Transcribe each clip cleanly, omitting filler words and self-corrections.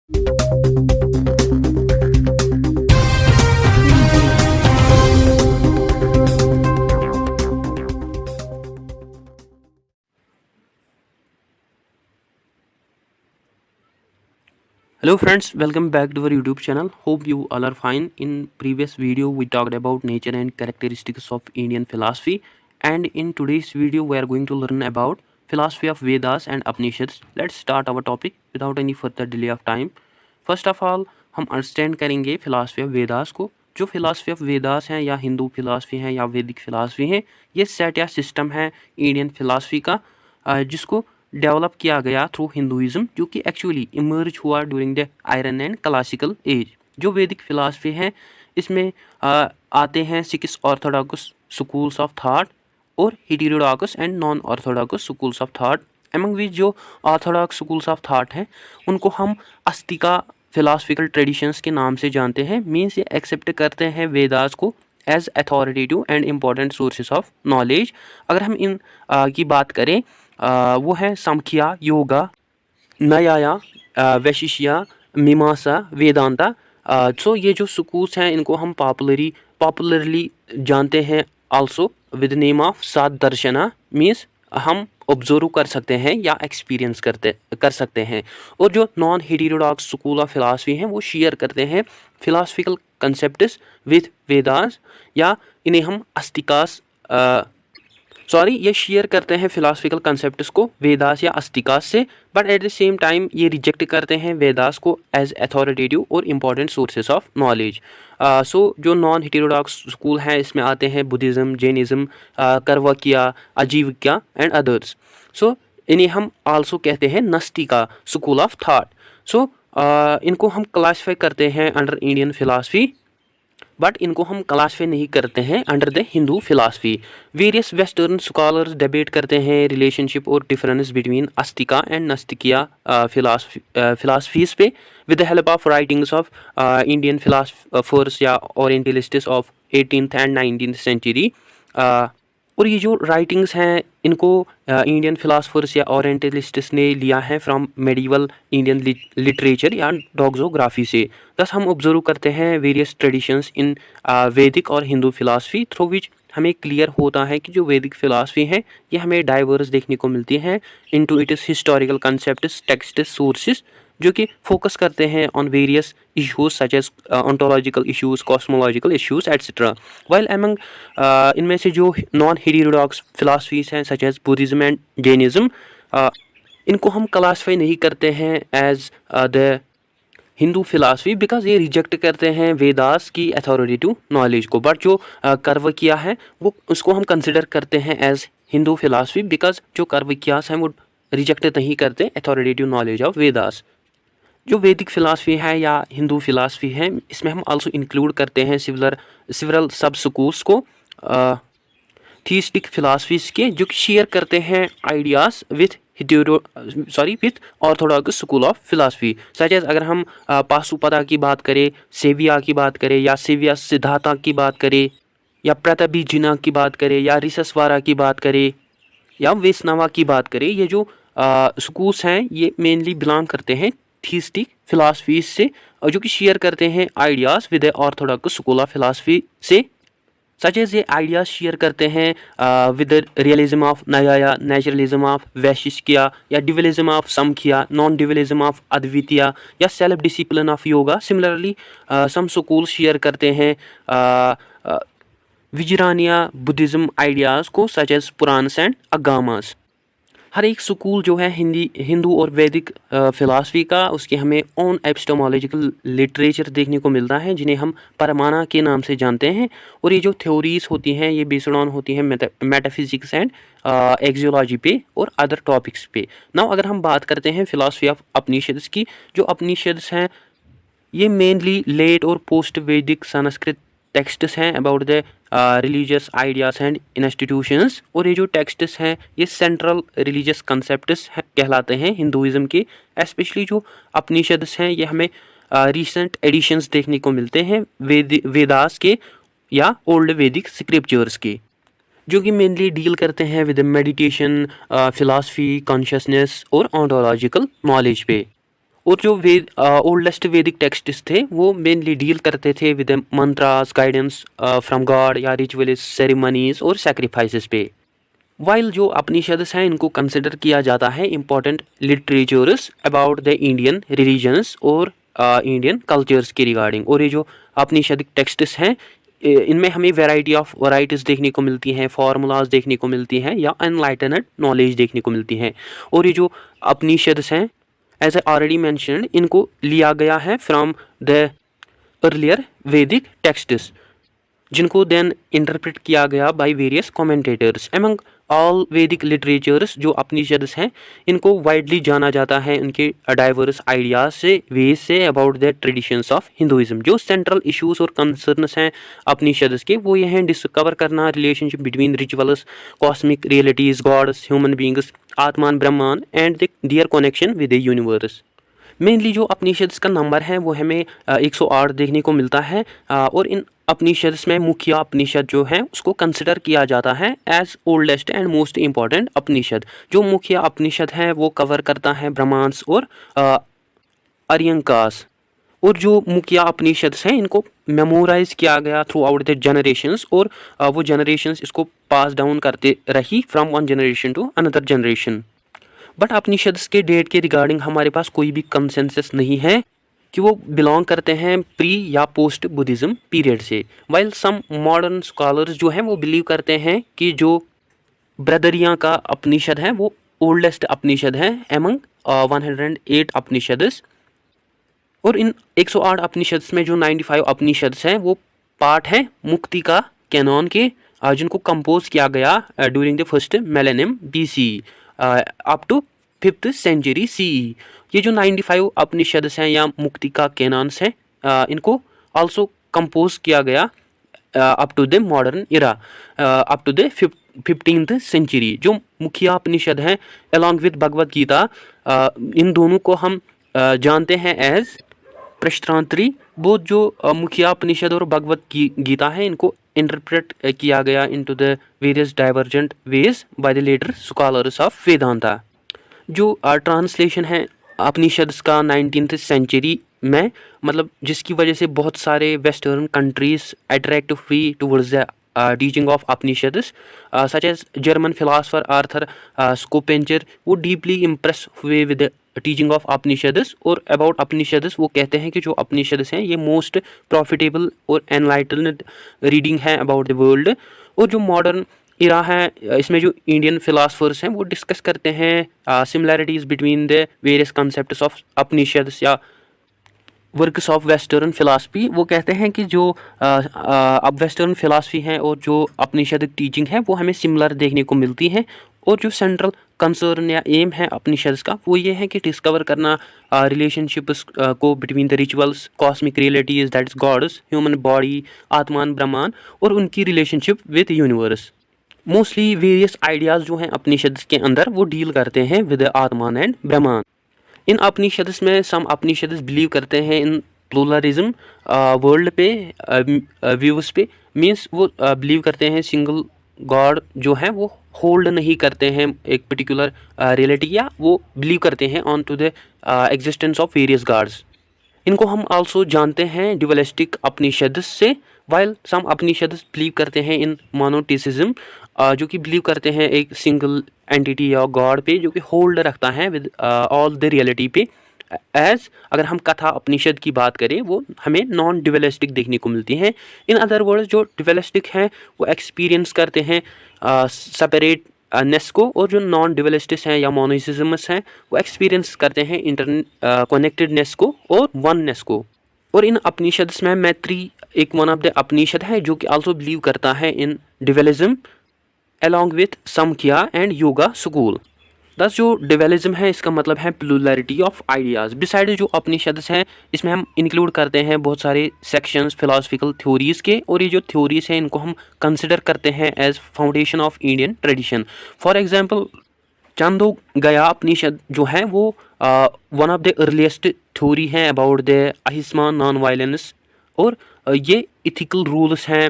Hello friends, welcome back to our YouTube channel. Hope you all are fine. In previous video we talked about nature and characteristics of Indian philosophy, and in today's video we are going to learn about philosophy of Vedas and Upanishads. Let's start our topic without any further delay of time. First of all हम understand करेंगे philosophy of Vedas को। जो philosophy of Vedas हैं या Hindu philosophy हैं या वैदिक philosophy हैं, ये सेट या सिस्टम है इंडियन फिलासफी का, जिसको डेवलप किया गया थ्रू हिंदुइज्म, जो कि एक्चुअली इमर्ज हुआ during the Iron and classical age. जो वैदिक फिलासफी है इसमें आते हैं 6 ऑर्थोडॉक्स स्कूल्स ऑफ थॉट और heterodox and non orthodox schools of thought. Among which जो ऑर्थोडॉक्स स्कूल्स ऑफ थॉट हैं उनको हम अस्तिका फिलासफिकल ट्रेडिशंस के नाम से जानते हैं। मीन्स ये एक्सेप्ट करते हैं वेदास को as authoritative and important sources of knowledge. अगर हम इन की बात करें, वो है सांख्या, योगा, न्याया, वैशेशिया, मीमांसा, वेदांता। सो ये जो स्कूल्स हैं इनको हम पॉपुलरली जानते हैं आल्सो विद नेम ऑफ सात दर्शना। मीन्स हम ऑब्जर्व कर सकते हैं या एक्सपीरियंस कर सकते हैं। और जो non heterodox school of philosophy हैं वो शेयर करते हैं फिलासफिकल कंसेप्ट्स विद वेदास, या इन्हें हम अस्तिकास ये शेयर करते हैं फिलासफिकल कंसेप्ट्स को वेदास या अस्तिकास से, but at the same time ये रिजेक्ट करते हैं वेदास को एज अथॉरिटेटिव और इम्पॉर्टेंट सोर्सेस ऑफ नॉलेज। सो जो नॉन हेटेरोडॉक्स स्कूल हैं इसमें आते हैं बुद्धिज़्म, जैनिज़्म, कर्वकिया, आजीविका एंड अदर्स। सो इन्हें हम आल्सो कहते हैं नास्तिका स्कूल ऑफ थॉट। सो इनको हम क्लासीफाई करते हैं अंडर इंडियन फिलासफी, बट इनको हम क्लासीफाई नहीं करते हैं under the Hindu philosophy. Various western scholars debate करते हैं रिलेशनशिप और difference between Astika and नास्तिकिया philosophies पे with the help of writings of Indian philosophers या ओरिएंटलिस्ट्स of 18th and 19th century. और ये जो राइटिंग्स हैं इनको इंडियन फिलासफर्स या ओरिएंटलिस्ट्स ने लिया है फ्रॉम मेडिवल इंडियन लिटरेचर या डॉक्सोग्राफी से। थस हम ऑब्जर्व करते हैं वेरियस ट्रेडिशंस इन वैदिक और हिंदू फिलासफी, थ्रू विच हमें क्लियर होता है कि जो वैदिक फिलासफी है ये हमें डाइवर्स देखने को मिलती है into its historical concepts, texts, sources, जो कि फोकस करते हैं on various issues such as ontological issues, cosmological issues etcetera. While among इनमें से जो नॉन हेटेरोडॉक्स फिलासफीज हैं such as Buddhism and Jainism, इनको हम क्लासीफाई नहीं करते हैं as the Hindu philosophy because ये रिजेक्ट करते हैं वेदास की अथॉरिटेटिव नॉलेज को। बट जो कर्वकिया है वो उसको हम कंसिडर करते हैं एज हिंदू फिलासफी बिकॉज जो कर्वकियास हैं वो रिजेक्ट नहीं करते अथॉरिटेटिव नॉलेज ऑफ वेदास। जो वैदिक फिलासफी है या हिंदू फिलासफी है इसमें हम आल्सो इंक्लूड करते हैं सिवरल सब स्कूल्स को थीस्टिक फिलासफीज के, जो कि शेयर करते हैं ideas with orthodox school of philosophy. Such as अगर हम पाशुपदा की बात करें, सेविया की बात करें, या सेविया सिद्धार्था की बात करें, या प्रतापीजिना की बात करें, या रिसस्वारा की बात करें, या वैष्णवा की बात करें, ये जो स्कूल्स हैं ये मेनली बिलोंग करते हैं थीस्टिक फिलासफीज से, और जो कि शेयर करते हैं ideas with orthodox school of philosophy से। सच एज ये आइडियाज़ शेयर करते हैं with realism of Nyaya, naturalism of Vaisheshika, या dualism of Samkhya, non dualism of Advaita, या self discipline of Yoga. Similarly some school share करते हैं विजरानिया बुद्धिज़्म आइडियाज़ को सच एज पुराणस एंड अगामास। हर एक स्कूल जो है हिंदू और वैदिक फिलासफी का, उसके हमें ओन एपिस्टेमोलॉजिकल लिटरेचर देखने को मिलता है जिन्हें हम परमाना के नाम से जानते हैं। और ये जो थ्योरीज होती हैं ये बेस्ड ऑन होती हैं मेटाफिजिक्स एंड एक्जियोलॉजी पे और अदर टॉपिक्स पे। नाउ अगर हम बात करते हैं फिलासफी ऑफ उपनिषद्स की, जो उपनिषद्स हैं ये मेनली लेट और पोस्ट वैदिक संस्कृत टेक्स्ट्स हैं about the religious ideas and institutions. और ये जो टेक्स्ट्स हैं ये सेंट्रल रिलीजियस कंसेप्ट्स कहलाते हैं हिंदुइज्म के। स्पेशली जो उपनिषद्स हैं ये हमें रिसेंट एडिशंस देखने को मिलते हैं वेदास के या ओल्ड वैदिक स्क्रिप्चर्स के, जो कि मेनली डील करते हैं विद मेडिटेशन, फिलासफी, कॉन्शियसनेस और ऑन्टोलॉजिकल नॉलेज पे। और जो ओल्डेस्ट वैदिक टेक्स्ट्स थे वो मेनली डील करते थे with mantras, guidance from God या रिचुअल्स, सेरेमनीज और सैक्रिफाइसेस पे। वाइल जो अपनिषद्स हैं इनको कंसिडर किया जाता है important literatures about the Indian religions और इंडियन कल्चर्स के रिगार्डिंग। और ये जो अपनिषदिक टेक्स्ट्स हैं इनमें हमें वैरायटी ऑफ वराइटीज़ देखने को मिलती हैं, फार्मूलाज देखने को मिलती हैं या अनलाइटनड नॉलेज देखने को मिलती हैं। और ये जो अपनिषद्स हैं एज आई ऑलरेडी मैंशनड इनको लिया गया है from the earlier Vedic texts, जिनको देन इंटरप्रेट किया गया by various commentators. Among all Vedic literatures जो अपनिषद्स हैं इनको वाइडली जाना जाता है उनके डाइवर्स आइडियाज से, वेज से about the traditions of Hinduism. जो सेंट्रल इश्यूज और कंसर्न्स हैं अपनिषद्स के वो ये हैं डिस्कवर करना relationship between rituals, cosmic realities, gods, human beings, atman, brahmanda and their connection with the universe. Mainly जो अपनिषद्स का नंबर है वो हमें 108 देखने को मिलता है। और इन अपनिषद्स में मुख्य अपनिषद जो है उसको कंसिडर किया जाता है as oldest and most important Upanishad. जो मुख्य अपनिषद है वो कवर करता है ब्रह्मांस और अर्यंकास। और जो मुख्य अपनिषद्स हैं इनको मेमोराइज किया गया थ्रू आउट द जनरेशंस, और वो जनरेशंस इसको पास डाउन करते रही from one generation to another generation. But Upanishads के डेट के रिगार्डिंग हमारे पास कोई भी कंसेंसस नहीं है कि वो बिलोंग करते हैं प्री या पोस्ट बुद्धिज़्म पीरियड से। वाइल सम मॉडर्न स्कॉलर्स जो हैं वो बिलीव करते हैं कि जो ब्रदरिया का अपनिषद है वो ओल्डेस्ट अपनिषद है एमंग 108 अपनिषद्स। और इन 108 अपनिषद्स में जो 95 अपनिषद्स हैं वो पार्ट है मुक्ति का कैनॉन के, जिनको कंपोज किया गया during the first millennium BC up to 5th century CE। ये जो 95 अपनिषद्स हैं या मुक्ति का कैनॉन्स हैं इनको आल्सो कंपोज किया गया up to the modern era, up to the 15th century. जो मुख्य उपनिषद हैं अलॉन्ग विद भगवद गीता, इन दोनों को हम जानते हैं एज प्रश्नांतरी। वो जो मुख्य उपनिषद और भगवद गीता है इनको इंटरप्रेट किया गया into the various divergent ways by the later scholars of Vedanta. जो ट्रांसलेशन है उपनिषद्स का 19th सेंचुरी में, मतलब जिसकी वजह से बहुत सारे वेस्टर्न कंट्रीज अट्रैक्ट हुई towards the teaching of Upanishads, such as German philosopher Arthur Schopenhauer. वो डीपली इम्प्रेस हुए विद टीचिंग ऑफ उपनिषद्स। और अबाउट उपनिषद्स वो कहते हैं कि जो उपनिषद्स हैं ये मोस्ट प्रॉफिटेबल और एनलाइटन्ड रीडिंग है अबाउट द वर्ल्ड। और जो मॉडर्न इरा है इसमें जो इंडियन फिलासफर्स हैं वो डिस्कस करते हैं similarities between the various concepts of Upanishads या वर्क्स ऑफ वेस्टर्न फिलासफी। वो कहते हैं कि जो अब वेस्टर्न फिलासफी है और जो उपनिषद टीचिंग है वो हमें सिमिलर देखने को मिलती है। और जो सेंट्रल कंसर्न या एम है उपनिषद्स का वो ये है कि डिस्कवर करना रिलेशनशिप्स को between the rituals, cosmic realities that is gods, human body, atman, brahmanda और उनकी relationship with universe. Mostly various ideas जो हैं उपनिषद्स के अंदर वो डील करते हैं विद आत्मान एंड ब्रह्मांड। इन उपनिषद्स में सम उपनिषद्स बिलीव करते हैं इन प्लूरलिज्म वर्ल्ड पे व्यूज पे, मीन्स वो बिलीव करते हैं सिंगल गॉड जो है वो होल्ड नहीं करते हैं एक पर्टिकुलर रियलिटी, या वो बिलीव करते हैं on to the existence of various gods. इनको हम आल्सो जानते हैं ड्यूअलिस्टिक उपनिषद्स से। वाइल सम उपनिषद्स बिलीव करते हैं इन मोनोथिसिज्म, जो कि बिलीव करते हैं एक सिंगल एंटिटी या गॉड पे जो कि होल्ड रखता है विद ऑल द रियलिटी पे। एज अगर हम कथा उपनिषद की बात करें वो हमें नॉन ड्यूअलिस्टिक देखने को मिलती हैं। इन अदर वर्ड्स जो ड्यूअलिस्टिक हैं वो एक्सपीरियंस करते हैं सेपरेट नेस को, और जो नॉन ड्यूअलिस्टिक्स हैं या मोनोथिसिज्म्स हैं वो एक्सपीरियंस करते हैं कनेक्टेडनेस को और वननेस को। और इन उपनिषद्स में मैत्री एक वन ऑफ द उपनिषद है जो कि आल्सो बिलीव करता है in dualism along with Samkhya and Yoga school. दस जो डिवेलिज्म है इसका मतलब है प्लुरलिटी ऑफ आइडियाज़। बिसाइड जो उपनिषद्स हैं इसमें हम इंक्लूड करते हैं बहुत सारे सेक्शंस फिलोसफिकल थ्योरीज़ के, और ये जो थ्योरीज़ हैं इनको हम कंसिडर करते हैं as foundation of Indian tradition. For example Chandogya Upanishad जो है वो one of the earliest theory हैं about the ahimsa, non violence, और ये इथिकल रूल्स हैं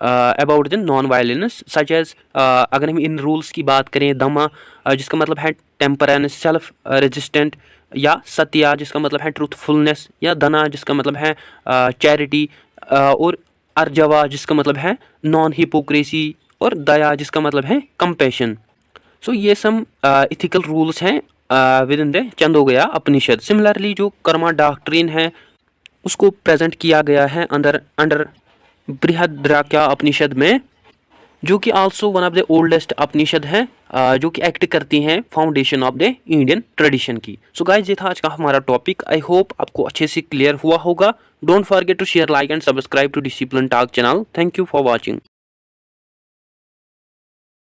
about the non violence, such as अगर हम इन रूल्स की बात करें दमा जिसका मतलब है टेम्परेंस, सेल्फ रेजिस्टेंट या सत्या जिसका मतलब है ट्रूथफुलनेस, या धना जिसका मतलब है चैरिटी, और अर्जवा जिसका मतलब है नॉन हिपोक्रेसी, और दया जिसका मतलब है कंपैशन। सो ये सम इथिकल रूल्स हैं within the Chandogya Upanishad. Similarly जो कर्मा डॉक्ट्रिन है उसको प्रेजेंट किया गया है अंडर बृहद्रव्या उपनिषद में, जो कि also one of the oldest Upanishad है, जो कि एक्ट करती हैं foundation of the Indian tradition की। सो गाइस ये था आज का हमारा टॉपिक। आई होप आपको अच्छे से क्लियर हुआ होगा। Don't forget to share, like and subscribe to Discipline Talk channel. Thank you for watching.